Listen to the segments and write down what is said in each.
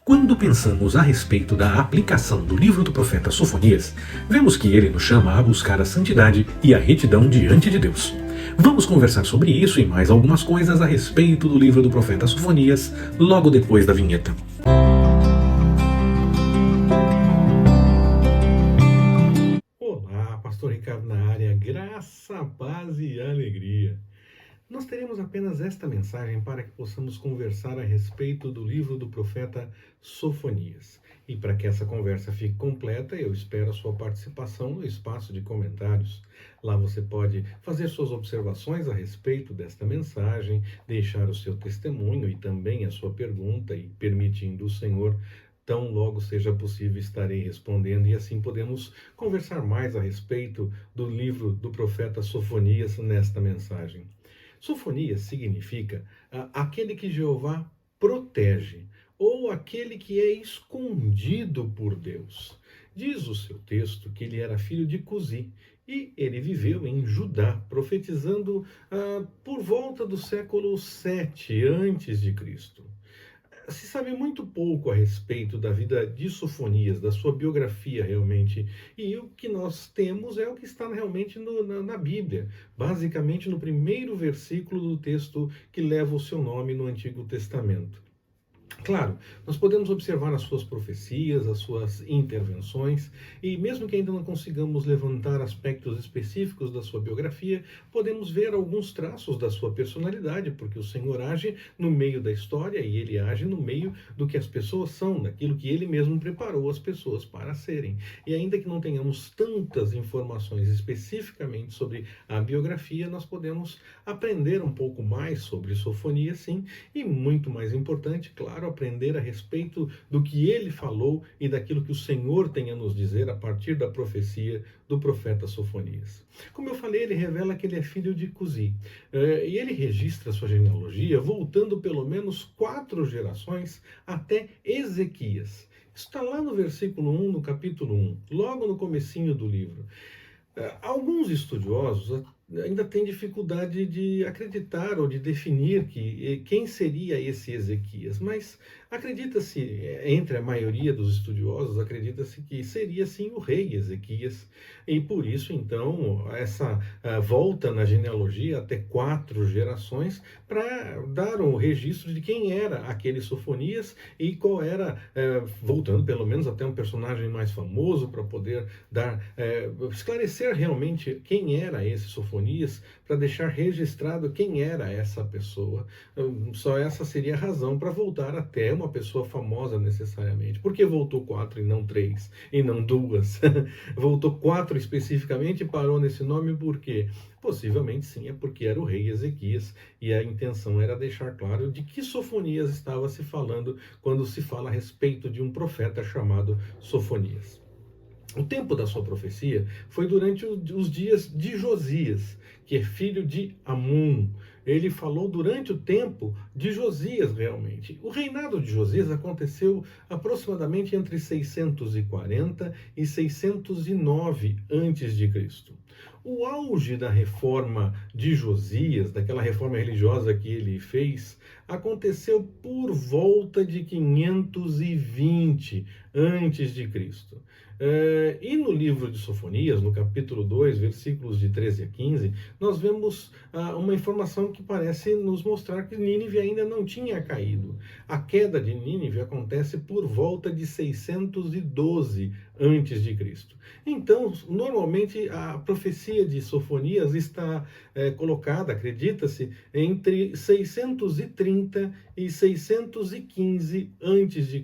Quando pensamos a respeito da aplicação do livro do profeta Sofonias, vemos que ele nos chama a buscar a santidade e a retidão diante de Deus. Vamos conversar sobre isso e mais algumas coisas a respeito do livro do profeta Sofonias, logo depois da vinheta. Olá, Pastor Ricardo na área, graça, paz e alegria. Nós teremos apenas esta mensagem para que possamos conversar a respeito do livro do profeta Sofonias. E para que essa conversa fique completa, eu espero a sua participação no espaço de comentários. Lá você pode fazer suas observações a respeito desta mensagem, deixar o seu testemunho e também a sua pergunta, e permitindo o Senhor, tão logo seja possível, estarei respondendo, e assim podemos conversar mais a respeito do livro do profeta Sofonias nesta mensagem. Sofonias significa aquele que Jeová protege, ou aquele que é escondido por Deus. Diz o seu texto que ele era filho de Cusi, e ele viveu em Judá, profetizando por volta do século 7 antes de Cristo. Se sabe muito pouco a respeito da vida de Sofonias, da sua biografia realmente, e o que nós temos é o que está realmente na Bíblia, basicamente no primeiro versículo do texto que leva o seu nome no Antigo Testamento. Claro, nós podemos observar as suas profecias, as suas intervenções, e mesmo que ainda não consigamos levantar aspectos específicos da sua biografia, podemos ver alguns traços da sua personalidade, porque o Senhor age no meio da história e ele age no meio do que as pessoas são, daquilo que ele mesmo preparou as pessoas para serem. E ainda que não tenhamos tantas informações especificamente sobre a biografia, nós podemos aprender um pouco mais sobre Sofonias, sim, e muito mais importante, claro, aprender a respeito do que ele falou e daquilo que o Senhor tem a nos dizer a partir da profecia do profeta Sofonias. Como eu falei, ele revela que ele é filho de Cusi, e ele registra sua genealogia voltando pelo menos 4 gerações até Ezequias. Isso está lá no versículo 1, no capítulo 1, logo no comecinho do livro. Alguns estudiosos ainda têm dificuldade de acreditar ou de definir quem seria esse Ezequias, mas acredita-se, entre a maioria dos estudiosos, acredita-se que seria sim o rei Ezequias, e por isso então essa volta na genealogia até 4 gerações para dar um registro de quem era aquele Sofonias e qual era, voltando pelo menos até um personagem mais famoso para poder esclarecer realmente quem era esse Sofonias, para deixar registrado quem era essa pessoa. Só essa seria a razão para voltar até uma pessoa famosa necessariamente. Por que voltou 4 e não 3 e não 2? Voltou 4 especificamente e parou nesse nome por quê? Possivelmente sim, é porque era o rei Ezequias e a intenção era deixar claro de que Sofonias estava se falando quando se fala a respeito de um profeta chamado Sofonias. O tempo da sua profecia foi durante os dias de Josias, que é filho de Amon. Ele falou durante o tempo de Josias, realmente. O reinado de Josias aconteceu aproximadamente entre 640 e 609 a.C. O auge da reforma de Josias, daquela reforma religiosa que ele fez, aconteceu por volta de 520 a.C. E no livro de Sofonias, no capítulo 2, versículos de 13 a 15, nós vemos uma informação que parece nos mostrar que Nínive ainda não tinha caído. A queda de Nínive acontece por volta de 612 a.C. Então, normalmente, a profecia de Sofonias está colocada, acredita-se, entre 630 e 615 a.C.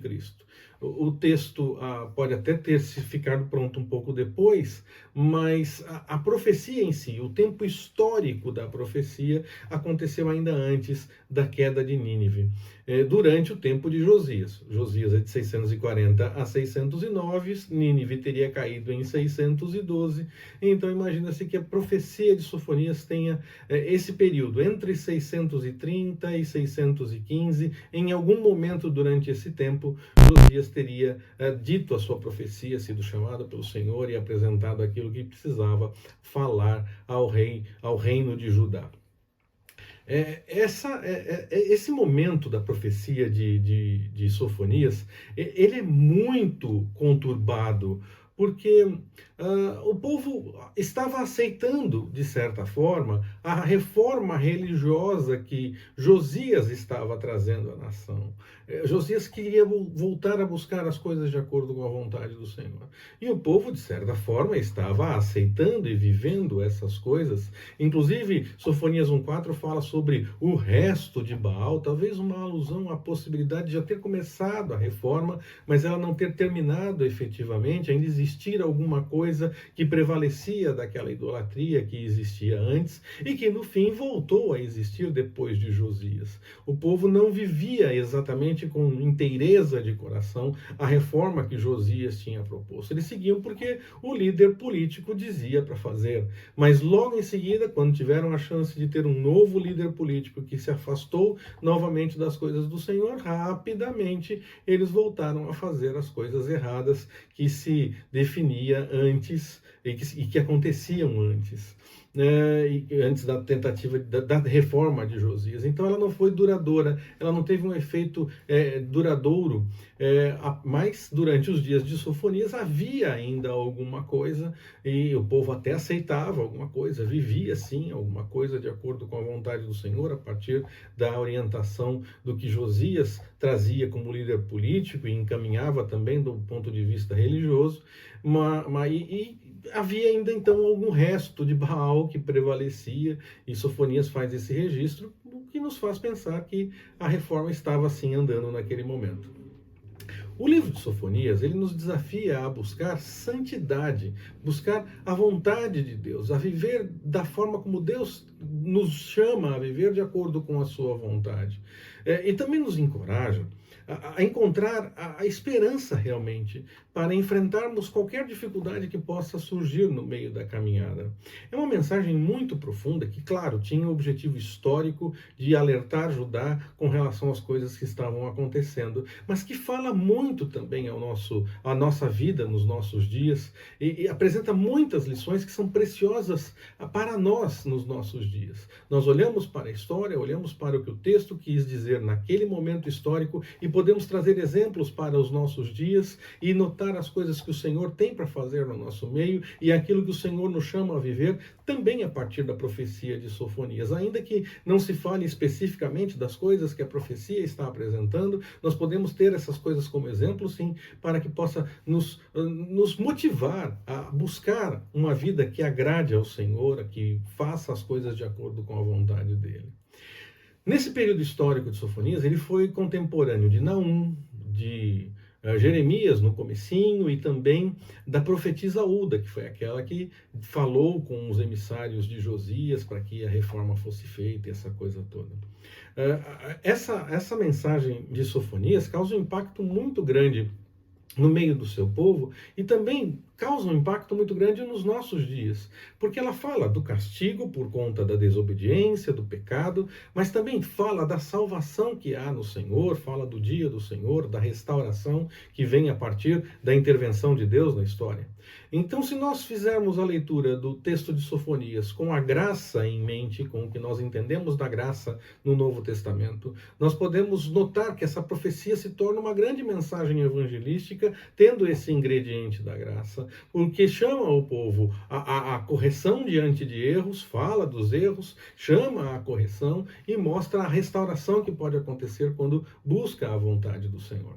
O texto pode até ter se ficado pronto um pouco depois, mas a profecia em si, o tempo histórico da profecia, aconteceu ainda antes da queda de Nínive, durante o tempo de Josias. Josias é de 640 a 609, Nínive teria caído em 612, então imagina-se que a profecia de Sofonias tenha esse período, entre 630 e 615, em algum momento durante esse tempo, Josias teria dito a sua profecia, sido chamado pelo Senhor e apresentado aquilo que precisava falar ao reino de Judá. Esse momento da profecia de Sofonias, ele é muito conturbado, porque o povo estava aceitando, de certa forma, a reforma religiosa que Josias estava trazendo à nação. Josias queria voltar a buscar as coisas de acordo com a vontade do Senhor. E o povo, de certa forma, estava aceitando e vivendo essas coisas. Inclusive, Sofonias 1,4 fala sobre o resto de Baal, talvez uma alusão à possibilidade de já ter começado a reforma, mas ela não ter terminado efetivamente, ainda existir alguma coisa que prevalecia daquela idolatria que existia antes e que no fim voltou a existir depois de Josias. O povo não vivia exatamente com inteireza de coração a reforma que Josias tinha proposto. Eles seguiam porque o líder político dizia para fazer. Mas logo em seguida, quando tiveram a chance de ter um novo líder político que se afastou novamente das coisas do Senhor, rapidamente eles voltaram a fazer as coisas erradas que se definia antes e que aconteciam antes. Antes da tentativa da reforma de Josias. Então ela não foi duradoura, ela não teve um efeito duradouro, mas durante os dias de Sofonias havia ainda alguma coisa, e o povo até aceitava alguma coisa, vivia sim alguma coisa de acordo com a vontade do Senhor, a partir da orientação do que Josias trazia como líder político e encaminhava também do ponto de vista religioso, e havia ainda então algum resto de Baal que prevalecia, e Sofonias faz esse registro, o que nos faz pensar que a reforma estava assim andando naquele momento. O livro de Sofonias, ele nos desafia a buscar santidade, buscar a vontade de Deus, a viver da forma como Deus nos chama a viver de acordo com a sua vontade. E também nos encoraja a encontrar a esperança realmente para enfrentarmos qualquer dificuldade que possa surgir no meio da caminhada. É uma mensagem muito profunda que, claro, tinha o objetivo histórico de alertar Judá com relação às coisas que estavam acontecendo, mas que fala muito também à nossa vida nos nossos dias e apresenta muitas lições que são preciosas para nós nos nossos dias. Nós olhamos para a história, olhamos para o que o texto quis dizer naquele momento histórico e podemos trazer exemplos para os nossos dias e notar as coisas que o Senhor tem para fazer no nosso meio e aquilo que o Senhor nos chama a viver também a partir da profecia de Sofonias. Ainda que não se fale especificamente das coisas que a profecia está apresentando, nós podemos ter essas coisas como exemplo, sim, para que possa nos motivar a buscar uma vida que agrade ao Senhor, que faça as coisas de acordo com a vontade dele. Nesse período histórico de Sofonias, ele foi contemporâneo de Naum, de Jeremias no comecinho e também da profetisa Ulda, que foi aquela que falou com os emissários de Josias para que a reforma fosse feita e essa coisa toda. Essa mensagem de Sofonias causa um impacto muito grande no meio do seu povo e também causa um impacto muito grande nos nossos dias, porque ela fala do castigo por conta da desobediência, do pecado, mas também fala da salvação que há no Senhor, fala do dia do Senhor, da restauração que vem a partir da intervenção de Deus na história. Então, se nós fizermos a leitura do texto de Sofonias com a graça em mente, com o que nós entendemos da graça no Novo Testamento, nós podemos notar que essa profecia se torna uma grande mensagem evangelística, tendo esse ingrediente da graça, porque chama o povo à correção diante de erros, fala dos erros, chama à correção e mostra a restauração que pode acontecer quando busca a vontade do Senhor.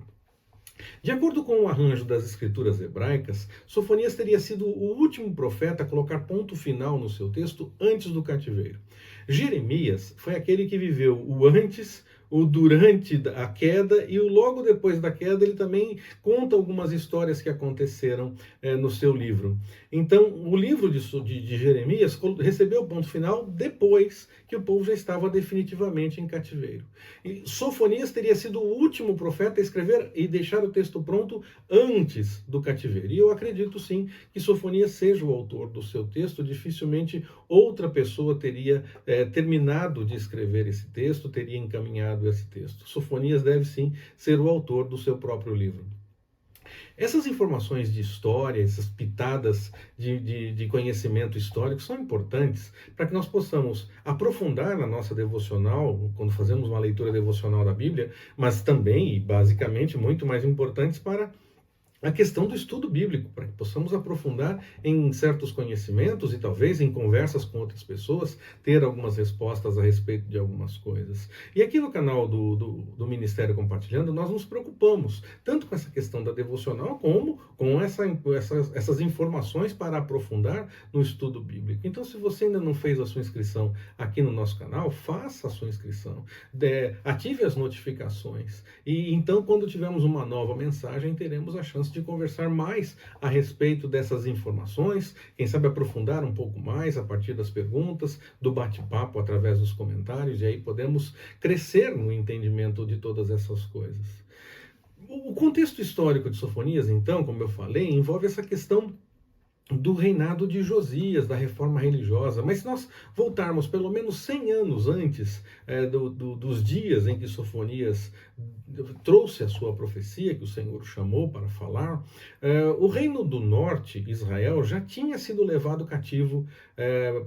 De acordo com o arranjo das escrituras hebraicas, Sofonias teria sido o último profeta a colocar ponto final no seu texto antes do cativeiro. Jeremias foi aquele que viveu o antes, o durante a queda e o logo depois da queda. Ele também conta algumas histórias que aconteceram no seu livro. Então, o livro de Jeremias recebeu o ponto final depois que o povo já estava definitivamente em cativeiro. E Sofonias teria sido o último profeta a escrever e deixar o texto pronto antes do cativeiro. E eu acredito sim que Sofonias seja o autor do seu texto. Dificilmente outra pessoa teria terminado de escrever esse texto, teria encaminhado esse texto. Sofonias deve sim ser o autor do seu próprio livro. Essas informações de história, essas pitadas de conhecimento histórico são importantes para que nós possamos aprofundar na nossa devocional, quando fazemos uma leitura devocional da Bíblia, mas também, e basicamente, muito mais importantes para a questão do estudo bíblico, para que possamos aprofundar em certos conhecimentos e talvez em conversas com outras pessoas, ter algumas respostas a respeito de algumas coisas. E aqui no canal do Ministério Compartilhando, nós nos preocupamos tanto com essa questão da devocional, como com essas informações para aprofundar no estudo bíblico. Então, se você ainda não fez a sua inscrição aqui no nosso canal, faça a sua inscrição, ative as notificações, e então, quando tivermos uma nova mensagem, teremos a chance de conversar mais a respeito dessas informações, quem sabe aprofundar um pouco mais a partir das perguntas, do bate-papo através dos comentários, e aí podemos crescer no entendimento de todas essas coisas. O contexto histórico de Sofonias, então, como eu falei, envolve essa questão do reinado de Josias, da reforma religiosa. Mas se nós voltarmos pelo menos 100 anos antes dos dias em que Sofonias trouxe a sua profecia, que o Senhor chamou para falar, o reino do norte, Israel, já tinha sido levado cativo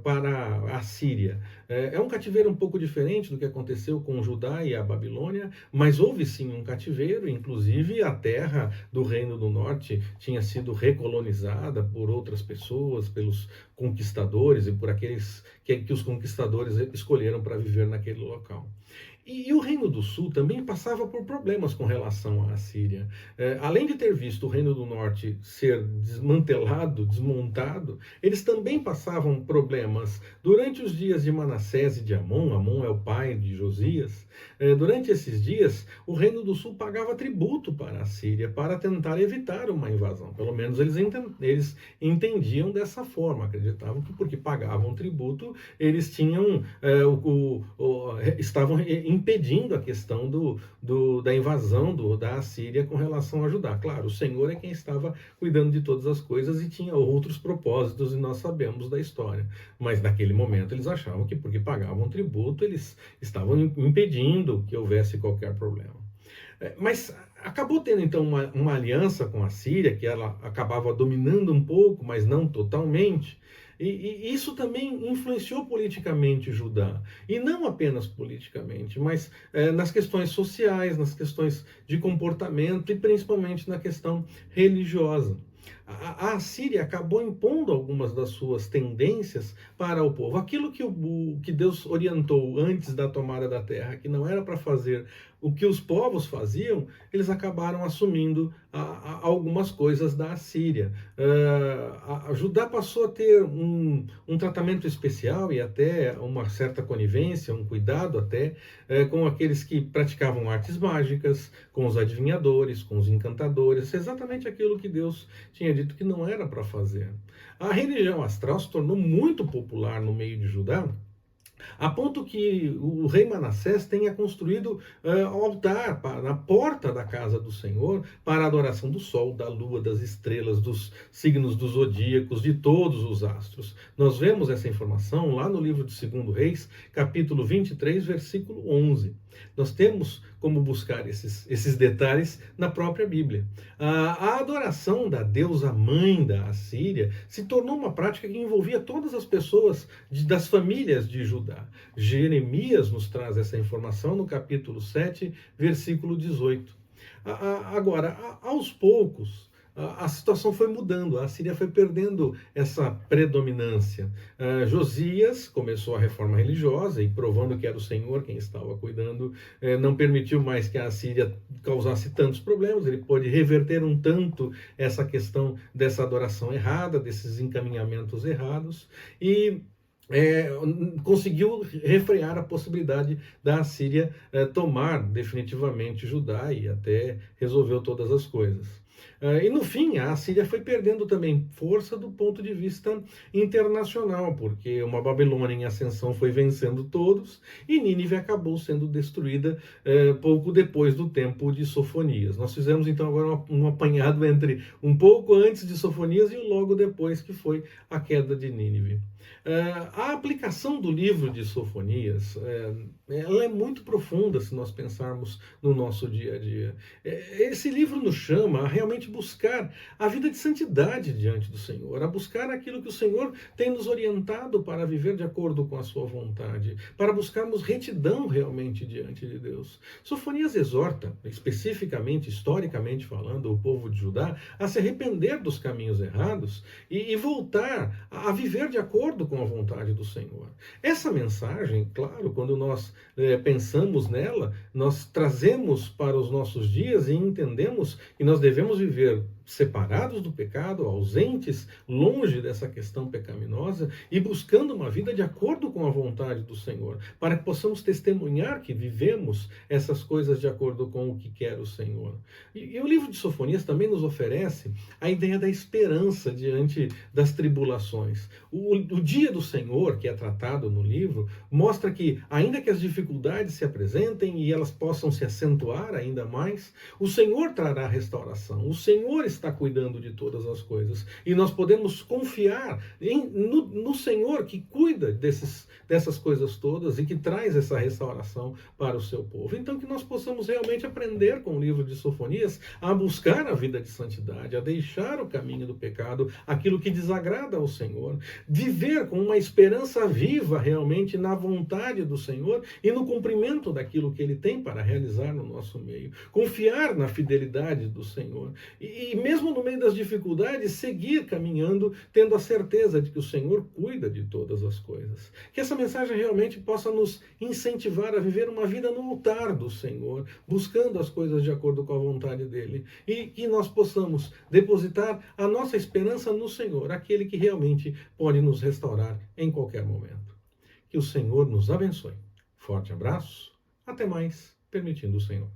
para a Síria. É um cativeiro um pouco diferente do que aconteceu com Judá e a Babilônia, mas houve sim um cativeiro, inclusive a terra do reino do norte tinha sido recolonizada por outras pessoas, pelos conquistadores e por aqueles que os conquistadores escolheram para viver naquele local. E o Reino do Sul também passava por problemas com relação à Síria. Além de ter visto o Reino do Norte ser desmantelado, desmontado, eles também passavam problemas durante os dias de Manassés e de Amon. Amon é o pai de Josias. Durante esses dias, o Reino do Sul pagava tributo para a Síria para tentar evitar uma invasão. Pelo menos eles entendiam dessa forma, acreditavam que porque pagavam tributo, eles tinham estavam impedindo a questão da invasão da Assíria com relação a Judá. Claro, o Senhor é quem estava cuidando de todas as coisas e tinha outros propósitos, e nós sabemos da história. Mas naquele momento eles achavam que porque pagavam tributo, eles estavam impedindo que houvesse qualquer problema. Mas acabou tendo então uma aliança com a Síria, que ela acabava dominando um pouco, mas não totalmente. E isso também influenciou politicamente Judá. E não apenas politicamente, mas nas questões sociais, nas questões de comportamento e principalmente na questão religiosa. A Assíria acabou impondo algumas das suas tendências para o povo. Aquilo que Deus orientou antes da tomada da terra, que não era para fazer o que os povos faziam, eles acabaram assumindo algumas coisas da Assíria. A Judá passou a ter um tratamento especial e até uma certa conivência, um cuidado até com aqueles que praticavam artes mágicas, com os adivinhadores, com os encantadores, exatamente aquilo que Deus tinha dito que não era para fazer. A religião astral se tornou muito popular no meio de Judá, a ponto que o rei Manassés tenha construído altar na porta da casa do Senhor para a adoração do sol, da lua, das estrelas, dos signos dos zodíacos, de todos os astros. Nós vemos essa informação lá no livro de 2 Reis, capítulo 23, versículo 11. Nós temos como buscar esses detalhes na própria Bíblia. A adoração da deusa mãe da Assíria se tornou uma prática que envolvia todas as pessoas das famílias de Judá. Jeremias nos traz essa informação no capítulo 7, versículo 18. Agora, aos poucos, a situação foi mudando, a Assíria foi perdendo essa predominância. Josias começou a reforma religiosa e, provando que era o Senhor quem estava cuidando, não permitiu mais que a Assíria causasse tantos problemas. Ele pôde reverter um tanto essa questão dessa adoração errada, desses encaminhamentos errados, e conseguiu refrear a possibilidade da Assíria tomar definitivamente Judá e até resolveu todas as coisas. E no fim, a Assíria foi perdendo também força do ponto de vista internacional, porque uma Babilônia em ascensão foi vencendo todos e Nínive acabou sendo destruída pouco depois do tempo de Sofonias. Nós fizemos então agora um apanhado entre um pouco antes de Sofonias e logo depois, que foi a queda de Nínive. A aplicação do livro de Sofonias ela é muito profunda se nós pensarmos no nosso dia a dia. Esse livro nos chama a realmente realmente buscar a vida de santidade diante do Senhor, a buscar aquilo que o Senhor tem nos orientado para viver de acordo com a sua vontade, para buscarmos retidão realmente diante de Deus. Sofonias exorta, especificamente, historicamente falando, o povo de Judá a se arrepender dos caminhos errados e voltar a viver de acordo com a vontade do Senhor. Essa mensagem, claro, quando nós pensamos nela, nós trazemos para os nossos dias e entendemos que nós devemos viver separados do pecado, ausentes, longe dessa questão pecaminosa e buscando uma vida de acordo com a vontade do Senhor, para que possamos testemunhar que vivemos essas coisas de acordo com o que quer o Senhor. E o livro de Sofonias também nos oferece a ideia da esperança diante das tribulações. O dia do Senhor, que é tratado no livro, mostra que, ainda que as dificuldades se apresentem e elas possam se acentuar ainda mais, o Senhor trará restauração, o Senhor está cuidando de todas as coisas. E nós podemos confiar no Senhor que cuida dessas coisas todas e que traz essa restauração para o seu povo. Então que nós possamos realmente aprender com o livro de Sofonias a buscar a vida de santidade, a deixar o caminho do pecado, aquilo que desagrada ao Senhor, viver com uma esperança viva realmente na vontade do Senhor e no cumprimento daquilo que Ele tem para realizar no nosso meio. Confiar na fidelidade do Senhor. E mesmo no meio das dificuldades, seguir caminhando, tendo a certeza de que o Senhor cuida de todas as coisas. Que essa mensagem realmente possa nos incentivar a viver uma vida no altar do Senhor, buscando as coisas de acordo com a vontade dEle. E que nós possamos depositar a nossa esperança no Senhor, aquele que realmente pode nos restaurar em qualquer momento. Que o Senhor nos abençoe. Forte abraço. Até mais, permitindo o Senhor.